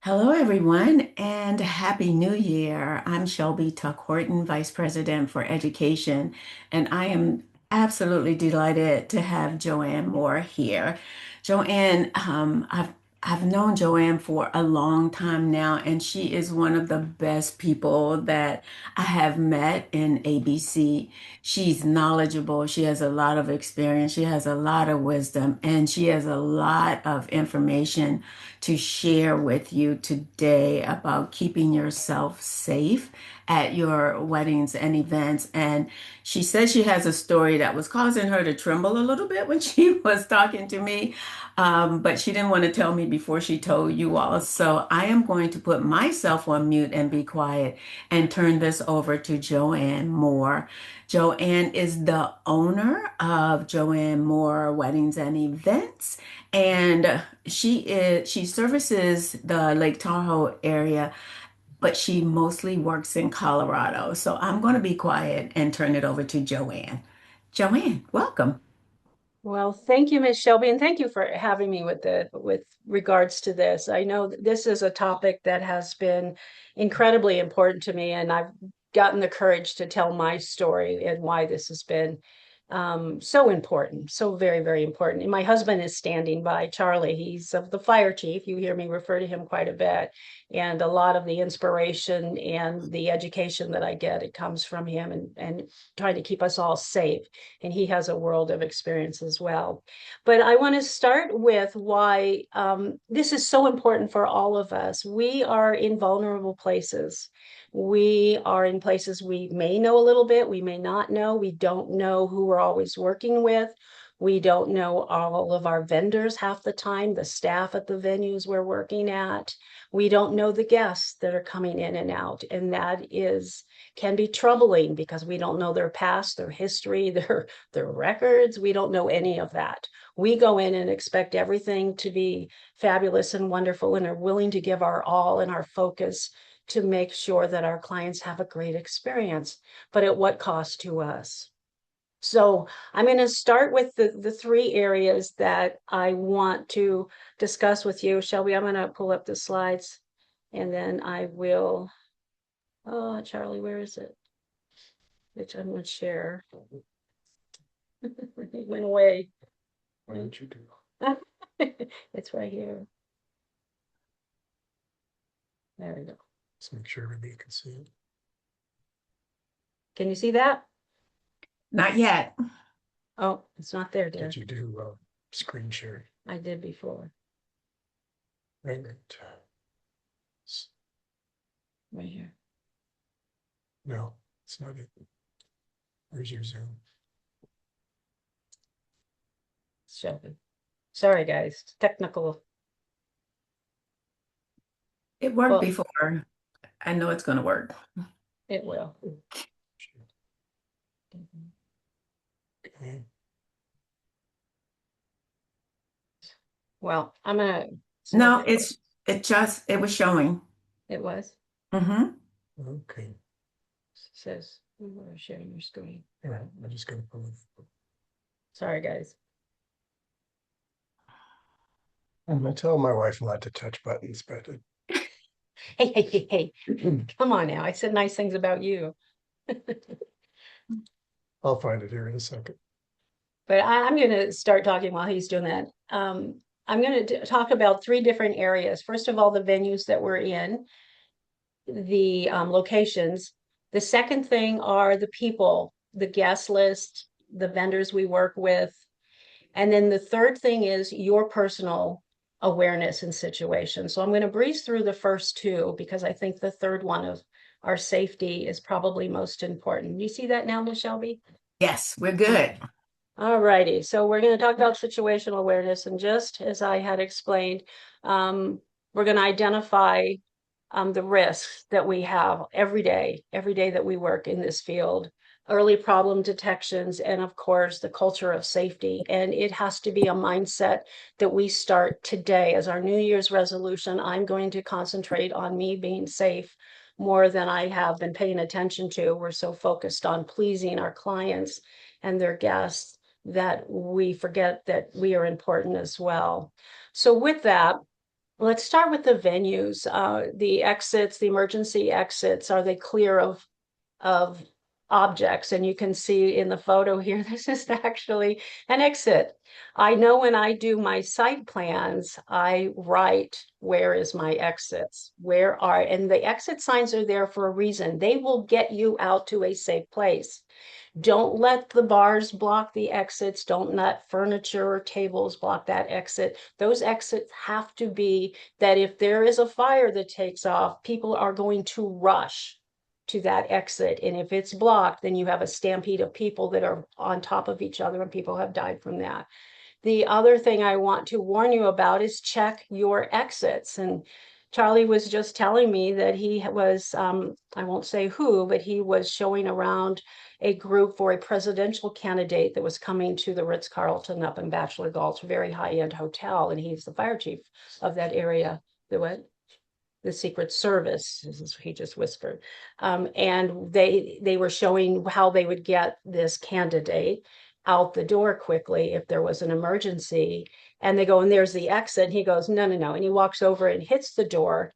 Hello, everyone, and Happy New Year. I'm Shelby Tuck Horton, Vice President for Education, and I am absolutely delighted to have JoAnn Moore here. JoAnn, I've known JoAnn for a long time now, and she is one of the best people that I have met in ABC. She's knowledgeable, she has a lot of experience, she has a lot of wisdom, and she has a lot of information to share with you today about keeping yourself safe at your weddings and events. And she said she has a story that was causing her to tremble a little bit when she was talking to me, but she didn't want to tell me before she told you all. So I am going to put myself on mute and be quiet and turn this over to JoAnn Moore. JoAnn is the owner of JoAnn Moore Weddings and Events, and she services the Lake Tahoe area, but she mostly works in Colorado. So I'm going to be quiet and turn it over to JoAnn. JoAnn, welcome. Well, thank you, Ms. Shelby, and thank you for having me with regards to this. I know that this is a topic that has been incredibly important to me, and I've gotten the courage to tell my story and why this has been so important, so very, very important. And my husband is standing by, Charlie. He's of the fire chief. You hear me refer to him quite a bit. And a lot of the inspiration and the education that I get, it comes from him and trying to keep us all safe. And he has a world of experience as well. But I want to start with why this is so important for all of us. We are in vulnerable places. We are in places we may know a little bit, we may not know. We don't know who we're always working with. We don't know all of our vendors half the time, the staff at the venues we're working at. We don't know the guests that are coming in and out. And that can be troubling because we don't know their past, their history, their records. We don't know any of that. We go in and expect everything to be fabulous and wonderful and are willing to give our all and our focus to make sure that our clients have a great experience, but at what cost to us? So I'm going to start with the three areas that I want to discuss with you. Shelby, I'm going to pull up the slides and then I will, oh, Charlie, where is it? Which I'm going to share. It went away. Why don't you do? It's right here. There we go. Just make sure everybody can see it. Can you see that? Not yet. Oh, it's not there, dear. Did you do screen share? I did before. Right. Right here. No, it's not it. Where's your Zoom? Shelby. Sorry, guys. Technical. It worked Well, before. I know it's going to work. it will. Okay. Well, I'm gonna. No, it was showing. It was. Mm-hmm. Okay. It says you are sharing your screen. All right. I'm just gonna pull it. Sorry, guys. I'm gonna tell my wife not to touch buttons, but Hey, hey, hey, hey. Come on now. I said nice things about you. I'll find it here in a second. But I'm going to start talking while he's doing that. I'm going to talk about three different areas. First of all, the venues that we're in, the locations. The second thing are the people, the guest list, the vendors we work with. And then the third thing is your personal awareness and situation. So I'm going to breeze through the first two because I think the third one of our safety is probably most important. You see that now, Miss Shelby? Yes, we're good. All righty. So we're going to talk about situational awareness. And just as I had explained, we're going to identify the risks that we have every day that we work in this field, early problem detections, and of course, the culture of safety. And it has to be a mindset that we start today. As our New Year's resolution, I'm going to concentrate on me being safe more than I have been paying attention to. We're so focused on pleasing our clients and their guests that we forget that we are important as well. So with that, Let's start with the venues. The exits, the emergency exits, are they clear of objects? And you can see in the photo here, this is actually an exit. I know when I do my site plans, I write where is my exits, and the exit signs are there for a reason. They will get you out to a safe place. Don't let the bars block the exits. Don't let furniture or tables block that exit. Those exits have to be that if there is a fire that takes off, people are going to rush to that exit. And if it's blocked, then you have a stampede of people that are on top of each other, and people have died from that. The other thing I want to warn you about is check your exits. And Charlie was just telling me that he was, I won't say who, but he was showing around a group for a presidential candidate that was coming to the Ritz-Carlton up in Bachelor Gulch, very high-end hotel. And he's the fire chief of that area. The what? The Secret Service, as he just whispered. And they were showing how they would get this candidate out the door quickly if there was an emergency. And they go, and there's the exit. And he goes, no, no, no. And he walks over and hits the door,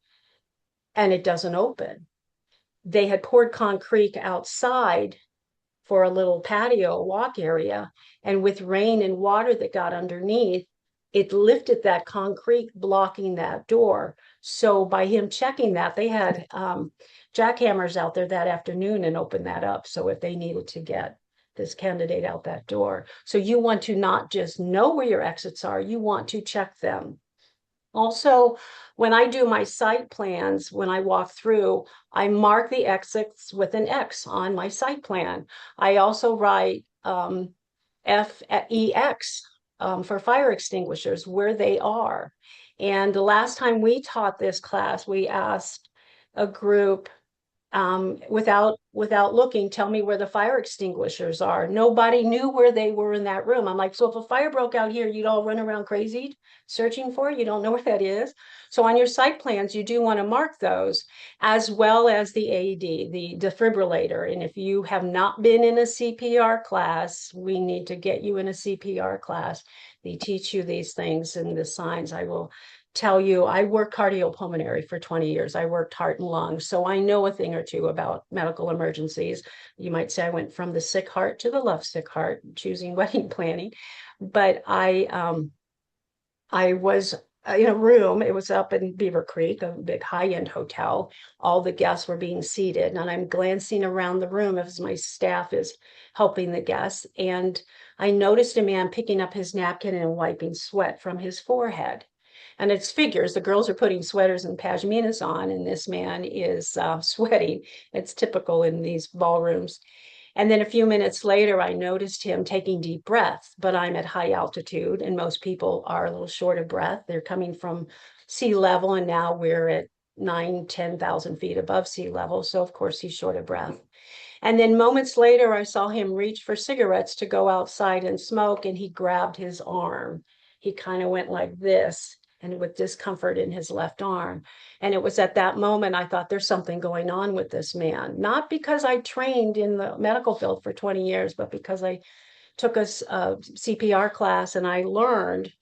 and it doesn't open. They had poured concrete outside for a little patio walk area. And with rain and water that got underneath, it lifted that concrete blocking that door. So by him checking that, they had jackhammers out there that afternoon and opened that up. So if they needed to get this candidate out that door. So you want to not just know where your exits are, you want to check them. Also, when I do my site plans, when I walk through, I mark the exits with an X on my site plan. I also write FEX for fire extinguishers, where they are. And the last time we taught this class, we asked a group without looking, tell me where the fire extinguishers are. Nobody knew where they were in that room. I'm like, so if a fire broke out here, you'd all run around crazy searching for it. You don't know where that is. So on your site plans, you do want to mark those, as well as the AED, the defibrillator. And if you have not been in a CPR class, we need to get you in a CPR class. They teach you these things and the signs. I will tell you, I worked cardiopulmonary for 20 years. I worked heart and lungs, so I know a thing or two about medical emergencies. You might say I went from the sick heart to the love sick heart, choosing wedding planning. But I was in a room. It was up in Beaver Creek, a big high-end hotel. All the guests were being seated, and I'm glancing around the room as my staff is helping the guests. And I noticed a man picking up his napkin and wiping sweat from his forehead. And it's figures. The girls are putting sweaters and pashminas on, and this man is sweating. It's typical in these ballrooms. And then a few minutes later, I noticed him taking deep breaths, but I'm at high altitude, and most people are a little short of breath. They're coming from sea level, and now we're at 10,000 feet above sea level. So, of course, he's short of breath. And then moments later, I saw him reach for cigarettes to go outside and smoke, and he grabbed his arm. He kind of went like this, and with discomfort in his left arm. And it was at that moment I thought there's something going on with this man, not because I trained in the medical field for 20 years, but because I took a CPR class and I learned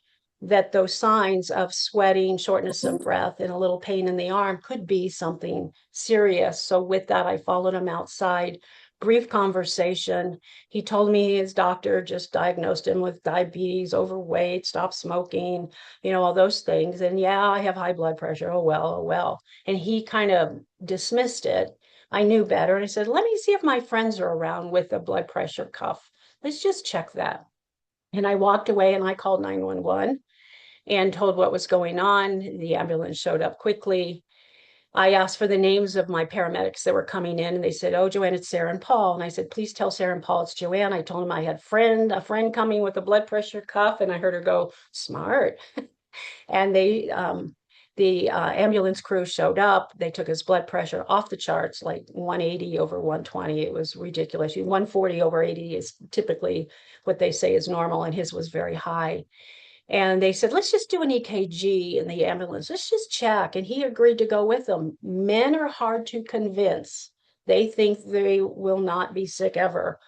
that those signs of sweating, shortness of breath, and a little pain in the arm could be something serious. So with that, I followed him outside. Brief conversation. He told me his doctor just diagnosed him with diabetes, overweight, stopped smoking, all those things. And yeah, I have high blood pressure. Oh, well, oh, well. And he kind of dismissed it. I knew better. And I said, let me see if my friends are around with a blood pressure cuff. Let's just check that. And I walked away and I called 911 and told what was going on. The ambulance showed up quickly. I asked for the names of my paramedics that were coming in, and they said, oh, JoAnn, it's Sarah and Paul. And I said, please tell Sarah and Paul it's JoAnn. I told them I had a friend coming with a blood pressure cuff, and I heard her go, smart. And the ambulance crew showed up. They took his blood pressure off the charts, like 180 over 120. It was ridiculous. 140 over 80 is typically what they say is normal, and his was very high. And they said, let's just do an EKG in the ambulance. Let's just check. And he agreed to go with them. Men are hard to convince. They think they will not be sick ever.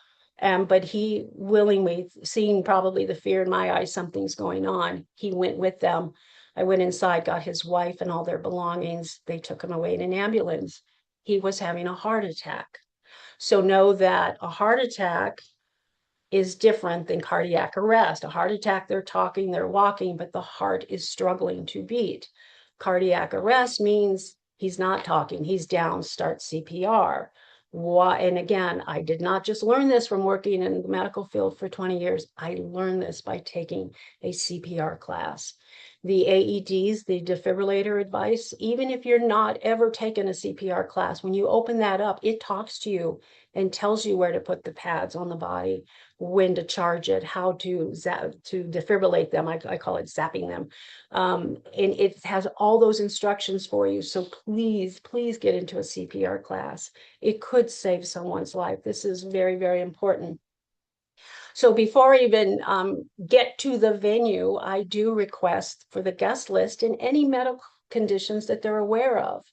But he willingly, seeing probably the fear in my eyes, something's going on, he went with them. I went inside, got his wife and all their belongings. They took him away in an ambulance. He was having a heart attack. So know that a heart attack is different than cardiac arrest. A heart attack, they're talking, they're walking, but the heart is struggling to beat. Cardiac arrest means he's not talking, he's down, start CPR. Why? And again, I did not just learn this from working in the medical field for 20 years. I learned this by taking a CPR class. The AEDs, the defibrillator advice, even if you're not ever taken a CPR class, when you open that up, it talks to you and tells you where to put the pads on the body, when to charge it, how to defibrillate them. I call it zapping them. And it has all those instructions for you. So please, please get into a CPR class. It could save someone's life. This is very, very important. So before I even get to the venue, I do request for the guest list and any medical conditions that they're aware of.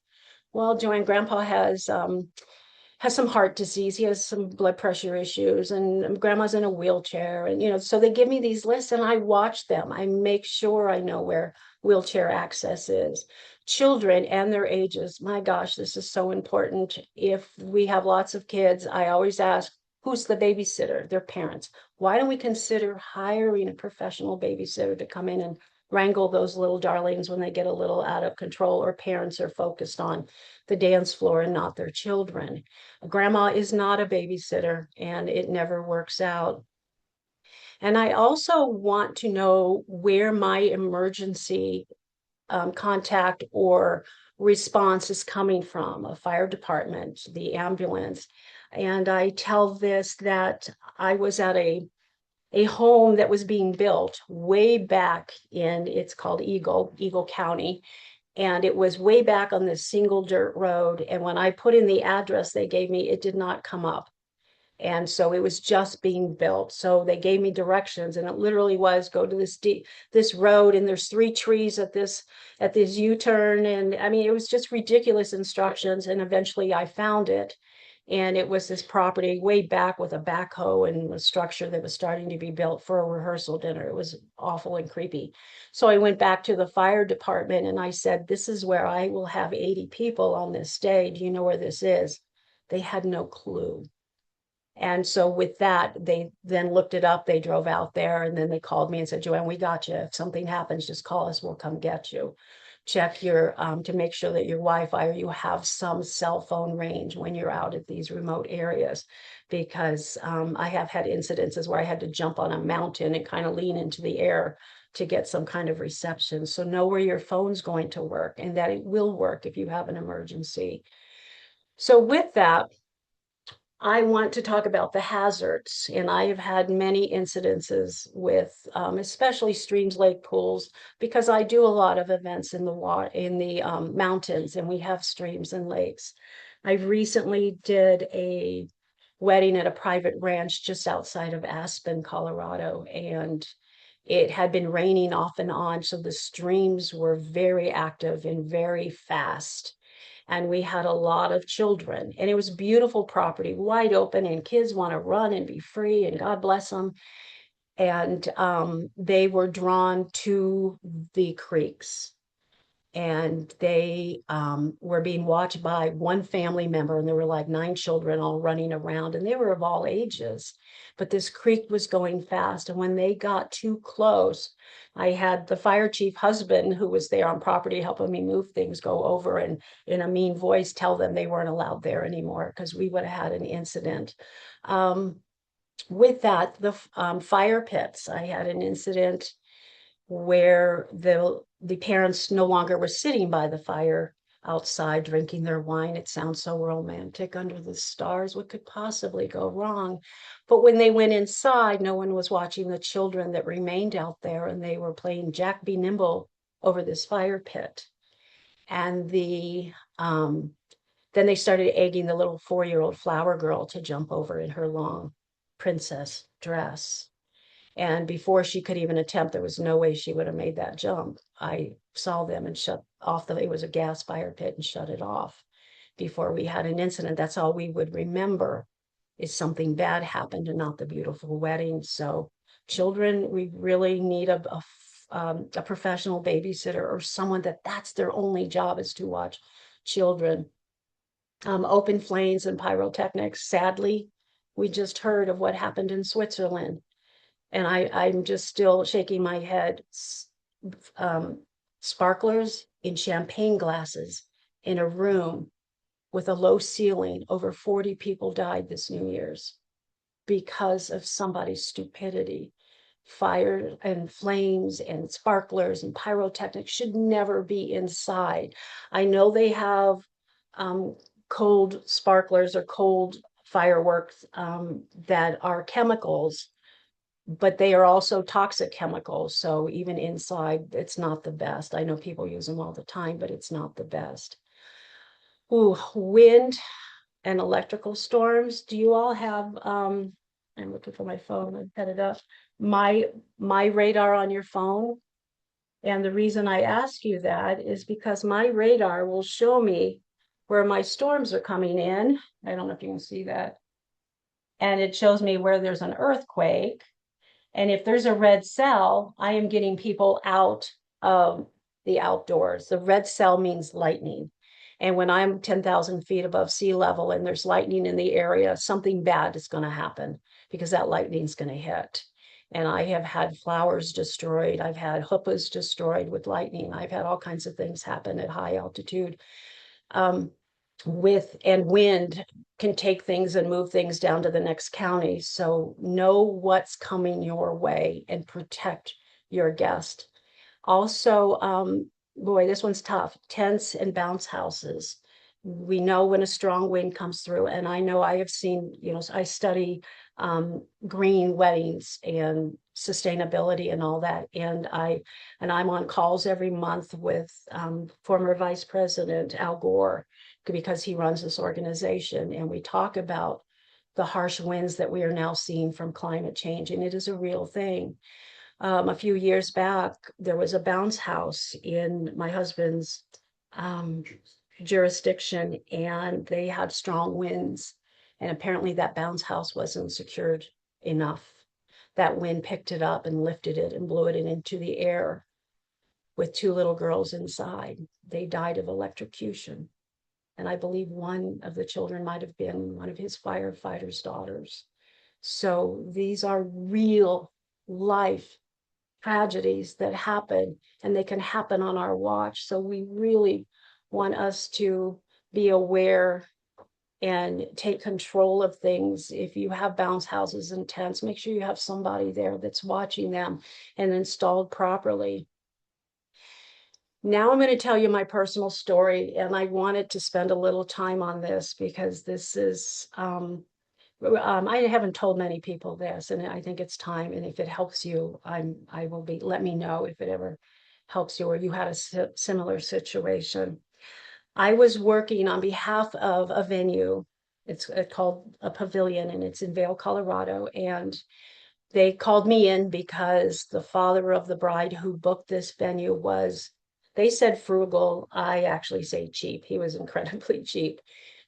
Well, JoAnn, Grandpa has some heart disease. He has some blood pressure issues, and grandma's in a wheelchair. And, so they give me these lists and I watch them. I make sure I know where wheelchair access is. Children and their ages. My gosh, this is so important. If we have lots of kids, I always ask, who's the babysitter? Their parents. Why don't we consider hiring a professional babysitter to come in and wrangle those little darlings when they get a little out of control, or parents are focused on the dance floor and not their children? Grandma is not a babysitter, and it never works out. And I also want to know where my emergency contact or response is coming from: a fire department, the ambulance. And I tell this that I was at a home that was being built way back in, it's called Eagle County. And it was way back on this single dirt road. And when I put in the address they gave me, it did not come up. And so it was just being built. So they gave me directions, and it literally was, go to this road, and there's 3 trees at this U-turn. And I mean, it was just ridiculous instructions. And eventually I found it. And it was this property way back with a backhoe and a structure that was starting to be built for a rehearsal dinner. It was awful and creepy. So I went back to the fire department and I said, this is where I will have 80 people on this day. Do you know where this is? They had no clue. And so with that, they then looked it up, they drove out there, and then they called me and said, JoAnn, we got you. If something happens, just call us, we'll come get you. Check your, to make sure that your Wi-Fi, or you have some cell phone range when you're out at these remote areas. Because I have had incidences where I had to jump on a mountain and kind of lean into the air to get some kind of reception. So know where your phone's going to work, and that it will work if you have an emergency. So with that, I want to talk about the hazards, and I have had many incidences with, especially streams, lake pools, because I do a lot of events in the mountains, and we have streams and lakes. I recently did a wedding at a private ranch just outside of Aspen, Colorado, and it had been raining off and on, so the streams were very active and very fast. And we had a lot of children, and it was beautiful property, wide open, and kids want to run and be free, and God bless them. And they were drawn to the creeks, and they were being watched by one family member, and there were like 9 children all running around, and they were of all ages. But this creek was going fast, and when they got too close, I had the fire chief husband, who was there on property helping me move things, go over and in a mean voice tell them they weren't allowed there anymore, because we would have had an incident. With that, the fire pits, I had an incident where the parents no longer were sitting by the fire outside drinking their wine. It sounds so romantic, under the stars. What could possibly go wrong? But when they went inside, no one was watching the children that remained out there, and they were playing Jack Be Nimble over this fire pit. And then they started egging the little 4-year-old flower girl to jump over in her long princess dress. And before she could even attempt, there was no way she would have made that jump. I saw them and shut off it was a gas fire pit, and shut it off before we had an incident. That's all we would remember, is something bad happened and not the beautiful wedding. So children, we really need a a professional babysitter or someone that's their only job is to watch children. Open flames and pyrotechnics. Sadly, we just heard of what happened in Switzerland, and I'm just still shaking my head. Sparklers in champagne glasses in a room with a low ceiling. Over 40 people died this New Year's because of somebody's stupidity. Fire and flames and sparklers and pyrotechnics should never be inside. I know they have cold sparklers or cold fireworks that are chemicals, but they are also toxic chemicals. So even inside, it's not the best. I know people use them all the time, but it's not the best. Ooh, wind and electrical storms. Do you all have, I'm looking for my phone, I had it up. My radar on your phone. And the reason I ask you that is because my radar will show me where my storms are coming in. I don't know if you can see that. And it shows me where there's an earthquake. And if there's a red cell, I am getting people out of the outdoors. The red cell means lightning. And when I'm 10,000 feet above sea level and there's lightning in the area, something bad is going to happen because that lightning is going to hit. And I have had flowers destroyed. I've had hoopas destroyed with lightning. I've had all kinds of things happen at high altitude. And wind can take things and move things down to the next county. So know what's coming your way and protect your guest. Also, boy, this one's tough. Tents and bounce houses. We know when a strong wind comes through, and I know I have seen, I study green weddings and sustainability and all that. And I'm on calls every month with former Vice President Al Gore because he runs this organization, and we talk about the harsh winds that we are now seeing from climate change, and it is a real thing. A few years back, there was a bounce house in my husband's jurisdiction, and they had strong winds. And apparently that bounce house wasn't secured enough. That wind picked it up and lifted it and blew it into the air with two little girls inside. They died of electrocution. And I believe one of the children might have been one of his firefighter's daughters. So these are real life tragedies that happen, and they can happen on our watch. So we really want us to be aware and take control of things. If you have bounce houses and tents, make sure you have somebody there that's watching them and installed properly. Now I'm going to tell you my personal story, and I wanted to spend a little time on this because this is I haven't told many people this, and I think it's time. And if it helps you, I will be. Let me know if it ever helps you or you had a similar situation. I was working on behalf of a venue. It's called a Pavilion, and it's in Vail, Colorado. And they called me in because the father of the bride who booked this venue was, they said frugal. I actually say cheap. He was incredibly cheap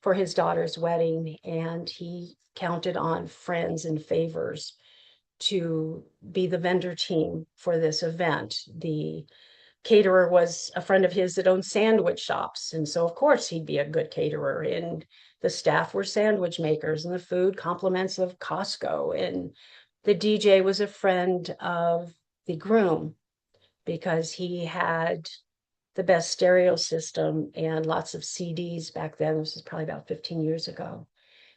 for his daughter's wedding, and he counted on friends and favors to be the vendor team for this event. The caterer was a friend of his that owned sandwich shops, and so of course he'd be a good caterer. And the staff were sandwich makers, and the food compliments of Costco. And the DJ was a friend of the groom because he had the best stereo system and lots of CDs back then. This was probably about 15 years ago,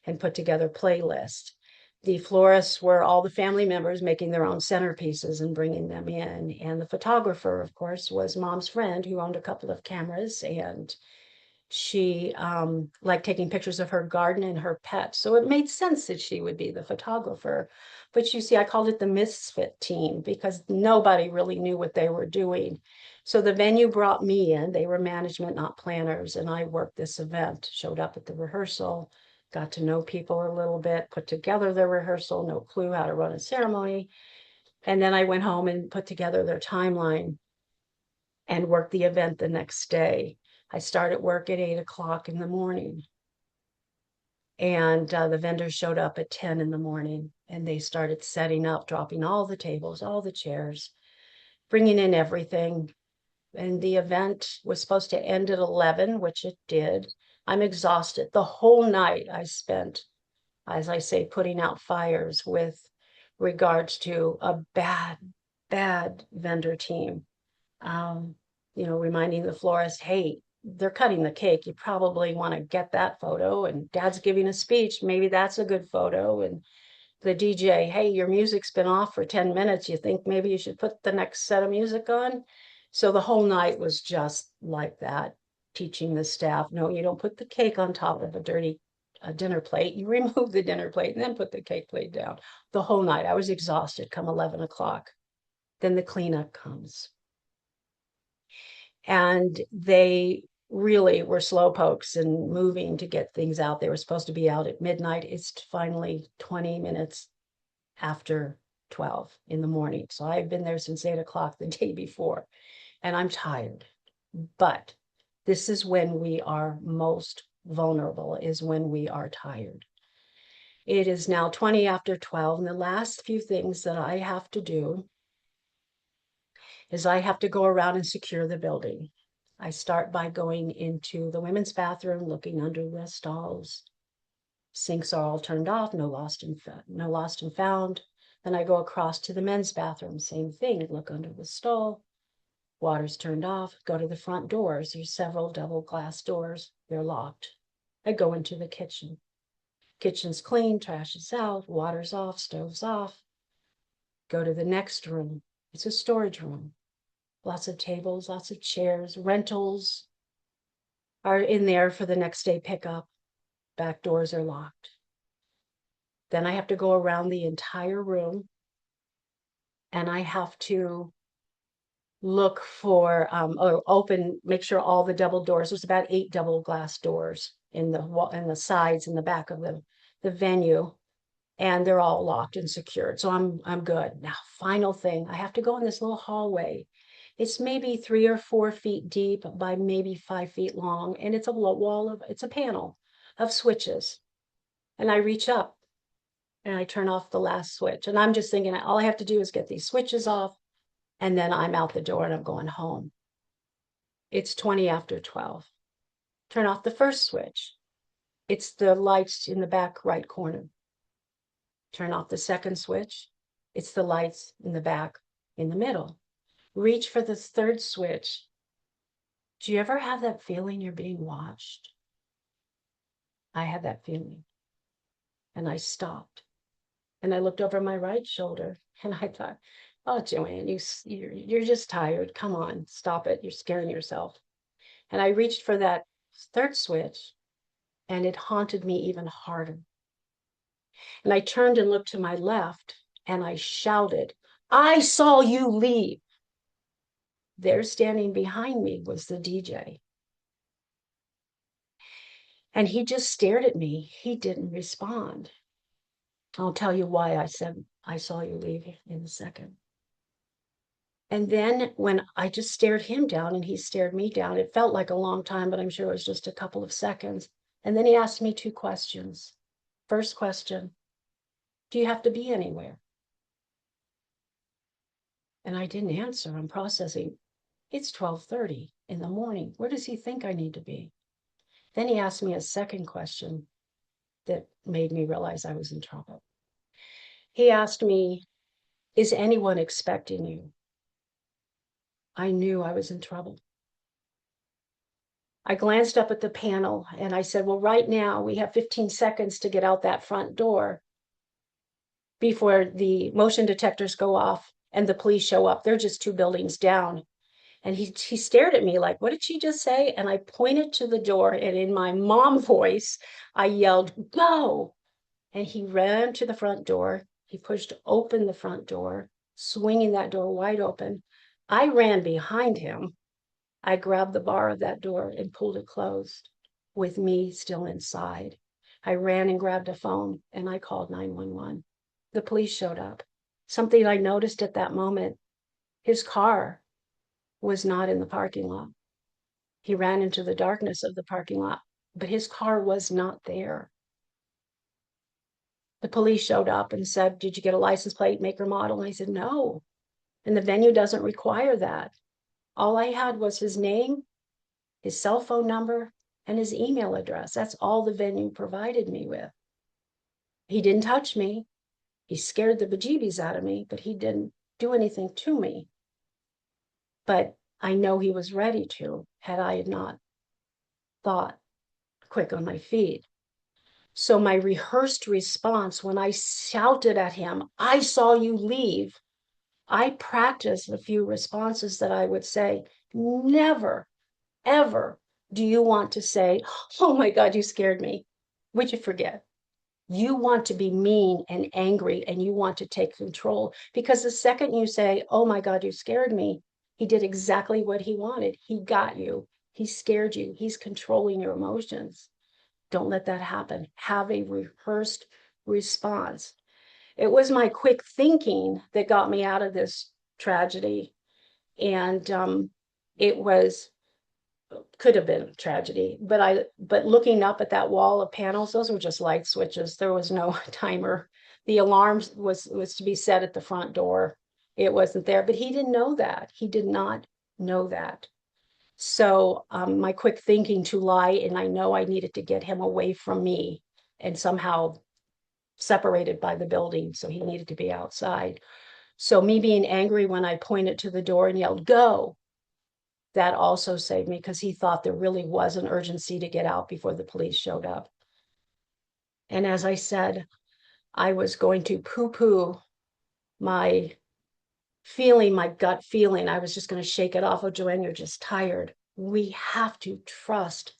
and put together playlists. The florists were all the family members making their own centerpieces and bringing them in. And the photographer, of course, was mom's friend who owned a couple of cameras, and she liked taking pictures of her garden and her pets. So it made sense that she would be the photographer. But you see, I called it the misfit team because nobody really knew what they were doing. So the venue brought me in. They were management, not planners. And I worked this event, showed up at the rehearsal, got to know people a little bit, put together their rehearsal, no clue how to run a ceremony. And then I went home and put together their timeline and worked the event the next day. I started work at 8 o'clock in the morning. And the vendors showed up at 10 in the morning, and they started setting up, dropping all the tables, all the chairs. bringing in everything. And the event was supposed to end at 11, which it did. I'm exhausted. The whole night I spent, as I say, putting out fires with regards to a bad, bad vendor team. Reminding the florist, hey, they're cutting the cake. You probably want to get that photo. And dad's giving a speech. Maybe that's a good photo. And the DJ, hey, your music's been off for 10 minutes. You think maybe you should put the next set of music on? So the whole night was just like that, teaching the staff, no, you don't put the cake on top of a dinner plate. You remove the dinner plate and then put the cake plate down. The whole night I was exhausted come 11 o'clock. Then the cleanup comes. And they really were slow pokes and moving to get things out. They were supposed to be out at midnight. It's finally 20 minutes after 12 in the morning. So I've been there since 8 o'clock the day before, and I'm tired. But this is when we are most vulnerable, is when we are tired. It is now 20 after 12, and the last few things that I have to do is I have to go around and secure the building. I start by going into the women's bathroom, looking under the stalls. Sinks are all turned off, no lost and found. Then I go across to the men's bathroom, same thing, look under the stall. Water's turned off, go to the front doors. There's several double glass doors, they're locked. I go into the kitchen. Kitchen's clean, trash is out, water's off, stove's off. Go to the next room. It's a storage room. Lots of tables, lots of chairs, rentals are in there for the next day pickup. Back doors are locked. Then I have to go around the entire room and I have to look for or open, make sure all the double doors. There's about 8 double glass doors in the sides and the back of the venue, and they're all locked and secured. So I'm good. Now, final thing, I have to go in this little hallway. It's maybe 3 or 4 feet deep by maybe 5 feet long, and it's a panel of switches. And I reach up and I turn off the last switch. And I'm just thinking, all I have to do is get these switches off, and then I'm out the door and I'm going home. It's 20 after 12. Turn off the first switch. It's the lights in the back right corner. Turn off the second switch. It's the lights in the back in the middle. Reach for the third switch. Do you ever have that feeling you're being watched? I had that feeling. And I stopped. And I looked over my right shoulder and I thought, oh, JoAnn, you're just tired. Come on, stop it. You're scaring yourself. And I reached for that third switch and it haunted me even harder. And I turned and looked to my left and I shouted, I saw you leave. There standing behind me was the DJ. And he just stared at me. He didn't respond. I'll tell you why I said I saw you leave in a second. And then when I just stared him down and he stared me down, it felt like a long time, but I'm sure it was just a couple of seconds. And then he asked me 2 questions. First question, do you have to be anywhere? And I didn't answer. I'm processing. It's 12:30 in the morning. Where does he think I need to be? Then he asked me a second question that made me realize I was in trouble. He asked me, is anyone expecting you? I knew I was in trouble. I glanced up at the panel and I said, well, right now we have 15 seconds to get out that front door before the motion detectors go off and the police show up. They're just 2 buildings down. And he stared at me like, what did she just say? And I pointed to the door and in my mom voice, I yelled, go. And he ran to the front door. He pushed open the front door, swinging that door wide open. I ran behind him. I grabbed the bar of that door and pulled it closed with me still inside. I ran and grabbed a phone and I called 911. The police showed up. Something I noticed at that moment, his car was not in the parking lot. He ran into the darkness of the parking lot, but his car was not there. The police showed up and said, did you get a license plate, make or model? And I said, no. And the venue doesn't require that. All I had was his name, his cell phone number, and his email address. That's all the venue provided me with. He didn't touch me. He scared the bejeebies out of me, but he didn't do anything to me. But I know he was ready to, had I not thought quick on my feet. So my rehearsed response when I shouted at him, "I saw you leave," I practiced a few responses that I would say. Never, ever do you want to say, "Oh my God, you scared me." Would you forget? You want to be mean and angry and you want to take control, because the second you say, "Oh my God, you scared me," he did exactly what he wanted. He got you. He scared you. He's controlling your emotions. Don't let that happen. Have a rehearsed response. It was my quick thinking that got me out of this tragedy. And it was, could have been a tragedy, but looking up at that wall of panels, those were just light switches. There was no timer. The alarm was to be set at the front door. It wasn't there, but he didn't know that. He did not know that. So my quick thinking to lie, and I know I needed to get him away from me and somehow separated by the building. So he needed to be outside. So me being angry when I pointed to the door and yelled, "Go," that also saved me, because he thought there really was an urgency to get out before the police showed up. And as I said, I was going to poo-poo my feeling, my gut feeling. I was just going to shake it off. "Oh, JoAnn, you're just tired." We have to trust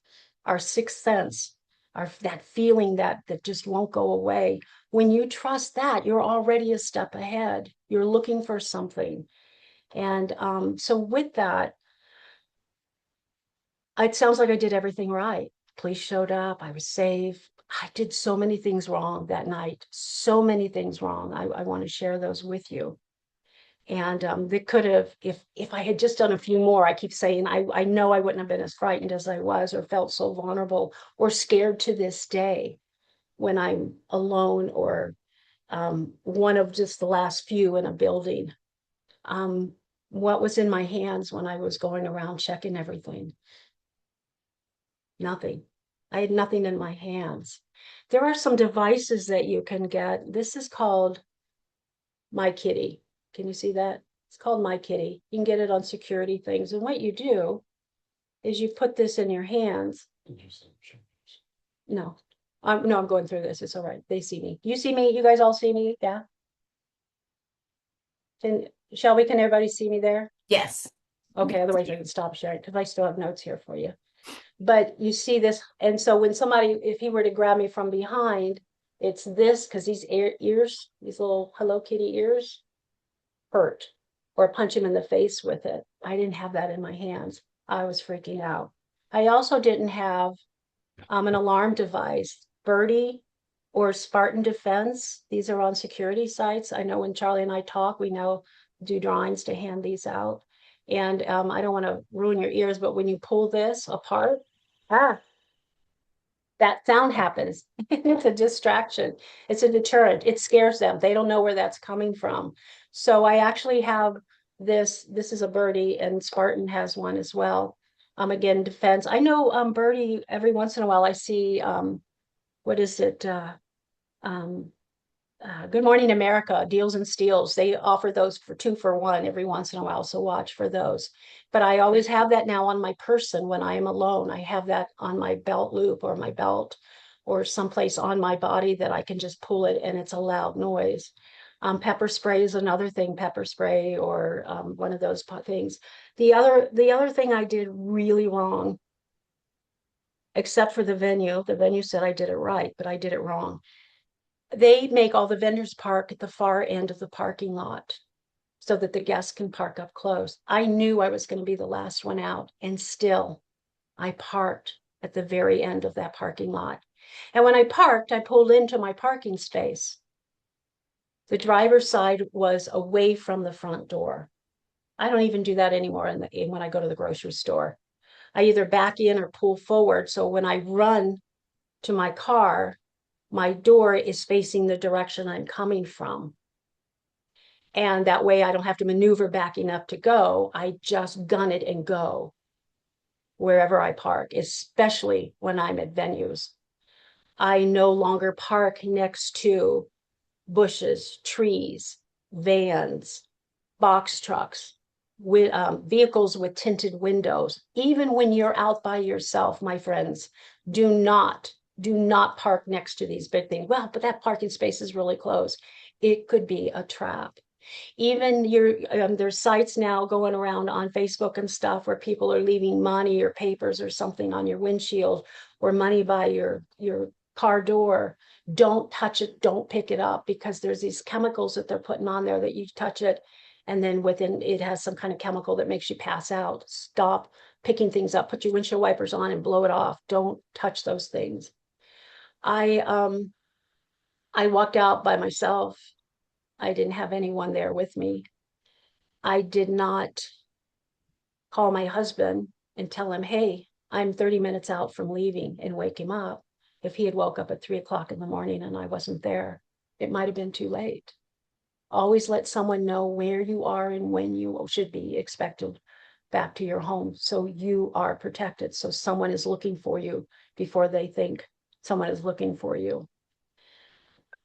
our sixth sense, that feeling that just won't go away. When you trust that, you're already a step ahead. You're looking for something. And so with that, it sounds like I did everything right. Police showed up. I was safe. I did so many things wrong that night. So many things wrong. I want to share those with you. And they could have, if I had just done a few more, I keep saying, I know I wouldn't have been as frightened as I was, or felt so vulnerable or scared to this day when I'm alone, or one of just the last few in a building. What was in my hands when I was going around checking everything? Nothing. I had nothing in my hands. There are some devices that you can get. This is called My Kitty. Can you see that? It's called My Kitty. You can get it on security things. And what you do is you put this in your hands. No, no, I'm going through this. It's all right. They see me. You see me? You guys all see me? Yeah. Shelby, can everybody see me there? Yes. Okay, otherwise I can stop sharing, because I still have notes here for you. But you see this, and so when somebody, if he were to grab me from behind, it's this, because these ears, these little Hello Kitty ears, hurt, or punch him in the face with it. I didn't have that in my hands. I was freaking out. I also didn't have an alarm device. Birdie or Spartan Defense, these are on security sites. I know when Charlie and I talk, we now do drawings to hand these out. And I don't want to ruin your ears, but when you pull this apart, that sound happens. It's a distraction. It's a deterrent. It scares them. They don't know where that's coming from. So I actually have this. This is a Birdie, and Spartan has one as well. Again, defense. I know Birdie, every once in a while I see what is it? Um, Good Morning America, Deals and Steals. They offer those for 2 for 1 every once in a while. So watch for those. But I always have that now on my person when I am alone. I have that on my belt loop or my belt or someplace on my body that I can just pull it and it's a loud noise. Pepper spray is another thing, pepper spray or one of those things. The other thing I did really wrong, except for the venue said I did it right, but I did it wrong. They make all the vendors park at the far end of the parking lot so that the guests can park up close. I knew I was going to be the last one out, and still I parked at the very end of that parking lot. And when I parked, I pulled into my parking space. The driver's side was away from the front door. I don't even do that anymore when I go to the grocery store. I either back in or pull forward. So when I run to my car, my door is facing the direction I'm coming from. And that way I don't have to maneuver backing up to go. I just gun it and go wherever I park, especially when I'm at venues. I no longer park next to bushes, trees, vans, box trucks, with vehicles with tinted windows. Even when you're out by yourself, my friends, do not park next to these big things. Well, but that parking space is really close. It could be a trap. Even there's sites now going around on Facebook and stuff where people are leaving money or papers or something on your windshield, or money by your car door. Don't touch it, don't pick it up, because there's these chemicals that they're putting on there that you touch it and then within it has some kind of chemical that makes you pass out. Stop picking things up, put your windshield wipers on and blow it off. Don't touch those things. I walked out by myself. I didn't have anyone there with me. I did not call my husband and tell him, hey, I'm 30 minutes out from leaving, and wake him up. If he had woke up at 3 o'clock in the morning and I wasn't there, it might have been too late. Always let someone know where you are and when you should be expected back to your home, so you are protected. So someone is looking for you before they think someone is looking for you.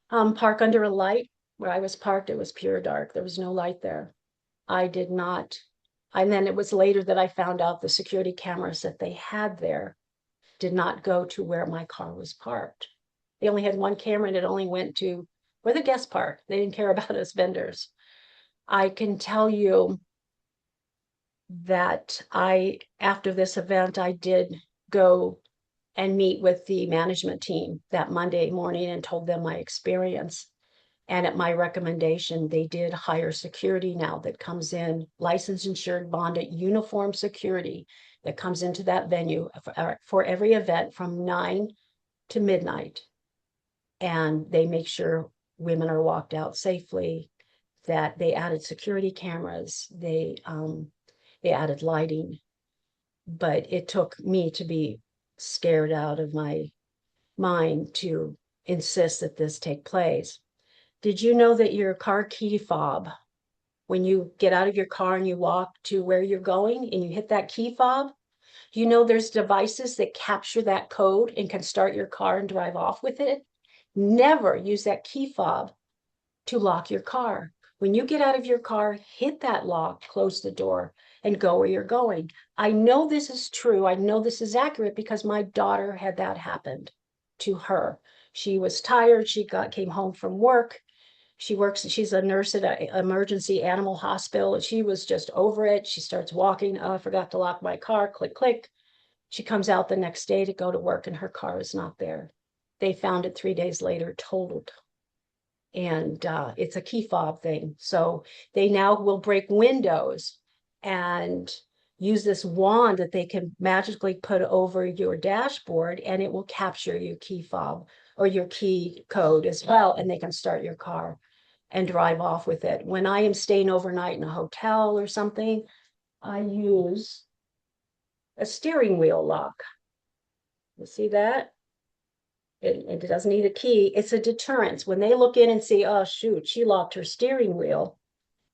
Park under a light. Where I was parked, it was pure dark. There was no light there. I did not. And then it was later that I found out the security cameras that they had there did not go to where my car was parked. They only had one camera and it only went to where the guests parked. They didn't care about us vendors. I can tell you that after this event, I did go and meet with the management team that Monday morning and told them my experience. And at my recommendation, they did hire security now that comes in, licensed, insured, bonded, uniform security that comes into that venue for every event from 9 to midnight. And they make sure women are walked out safely, that they added security cameras, they added lighting. But it took me to be scared out of my mind to insist that this take place. Did you know that your car key fob, when you get out of your car and you walk to where you're going and you hit that key fob, you know there's devices that capture that code and can start your car and drive off with it? Never use that key fob to lock your car. When you get out of your car, hit that lock, close the door, and go where you're going. I know this is true. I know this is accurate because my daughter had that happen to her. She was tired. She came home from work. She's a nurse at an emergency animal hospital. She was just over it. She starts walking. Oh, I forgot to lock my car. Click, click. She comes out the next day to go to work and her car is not there. They found it 3 days later, totaled. And it's a key fob thing. So they now will break windows and use this wand that they can magically put over your dashboard, and it will capture your key fob or your key code as well, and they can start your car and drive off with it. When I am staying overnight in a hotel or something, I use a steering wheel lock. You see that? It doesn't need a key. It's a deterrence. When they look in and see, oh, shoot, she locked her steering wheel,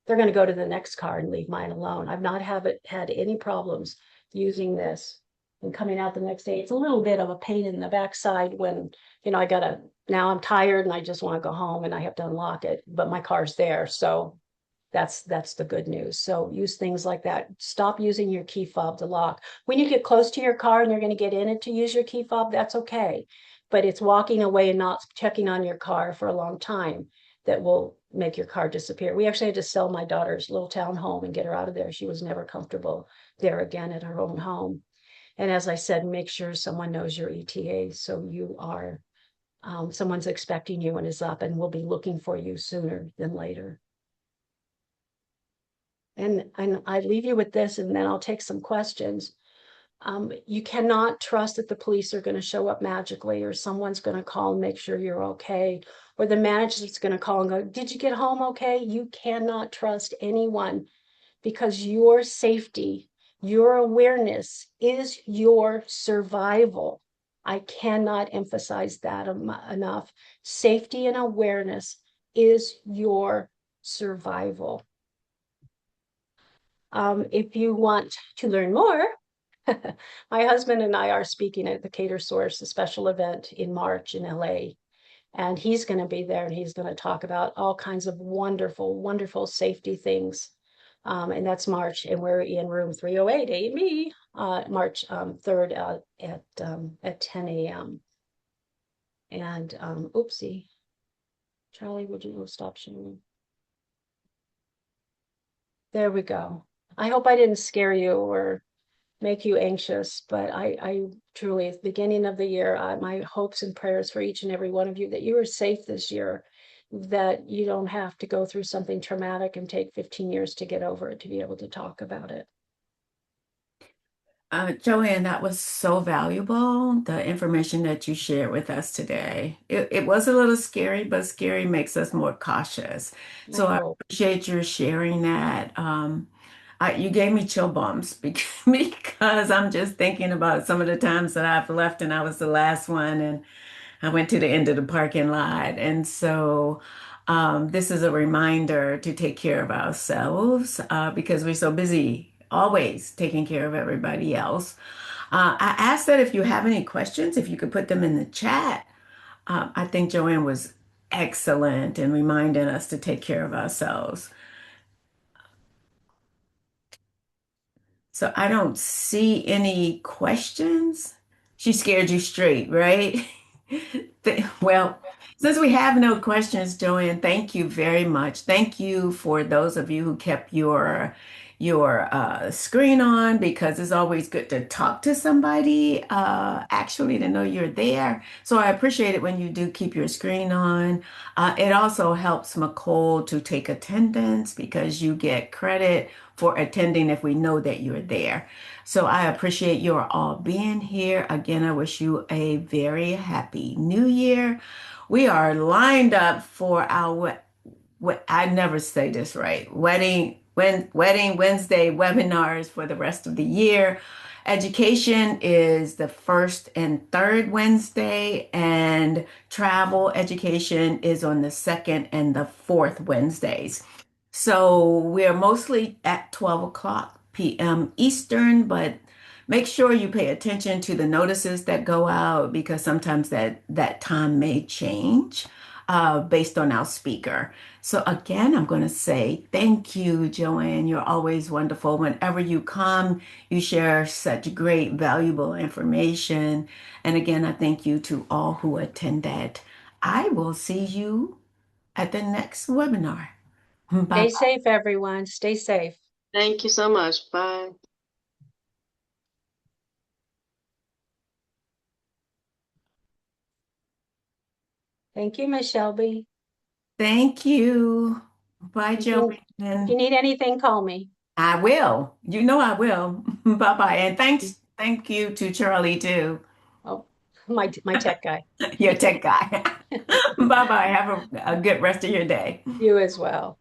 they're going to go to the next car and leave mine alone. I've not had any problems using this and coming out the next day. It's a little bit of a pain in the backside when, now I'm tired and I just want to go home and I have to unlock it, but my car's there. So that's the good news. So use things like that. Stop using your key fob to lock. When you get close to your car and you're going to get in it to use your key fob, that's okay. But it's walking away and not checking on your car for a long time that will make your car disappear. We actually had to sell my daughter's little town home and get her out of there. She was never comfortable there again at her own home. And as I said, make sure someone knows your ETA, so you are, someone's expecting you and is up and will be looking for you sooner than later. And I leave you with this, and then I'll take some questions. You cannot trust that the police are going to show up magically, or someone's going to call and make sure you're okay, or the manager's going to call and go, did you get home okay? You cannot trust anyone, because your safety, your awareness is your survival. I cannot emphasize that enough. Safety and awareness is your survival. If you want to learn more, my husband and I are speaking at the Cater Source, a special event in March in LA. And he's going to be there and he's going to talk about all kinds of wonderful, wonderful safety things. And that's March, and we're in room 308, A&B, March 3rd at 10 a.m. And oopsie, Charlie, would you stop sharing? There we go. I hope I didn't scare you or make you anxious, but I truly, at the beginning of the year, my hopes and prayers for each and every one of you that you are safe this year, that you don't have to go through something traumatic and take 15 years to get over it, to be able to talk about it. JoAnn, that was so valuable, the information that you shared with us today. It was a little scary, but scary makes us more cautious. I So I hope. appreciate your sharing that. You gave me chill bumps because I'm just thinking about some of the times that I've left and I was the last one and I went to the end of the parking lot. And so this is a reminder to take care of ourselves because we're so busy always taking care of everybody else. I asked that if you have any questions, if you could put them in the chat. I think JoAnn was excellent in reminding us to take care of ourselves. So I don't see any questions. She scared you straight, right? Well, since we have no questions, JoAnn, thank you very much. Thank you for those of you who kept your screen on because it's always good to talk to somebody, actually to know you're there. So I appreciate it when you do keep your screen on. It also helps McCole to take attendance because you get credit for attending if we know that you're there. So I appreciate your all being here. Again, I wish you a very happy new year. We are lined up for our I never say this right. Wedding Wednesday webinars for the rest of the year. Education is the first and third Wednesday, and travel education is on the second and the fourth Wednesdays. So we're mostly at 12 o'clock p.m. Eastern, but make sure you pay attention to the notices that go out because sometimes that time may change based on our speaker. So again, I'm going to say thank you, JoAnn. You're always wonderful. Whenever you come, you share such great, valuable information. And again, I thank you to all who attended. I will see you at the next webinar. Bye. Stay safe, everyone. Stay safe. Thank you so much. Bye. Thank you, Miss Shelby. Thank you. Bye, If you JoAnn. need anything, call me. I will. You know I will. Bye bye. And thank you to Charlie too, Oh, my tech guy. your tech guy. Bye bye. Have a good rest of your day. You as well.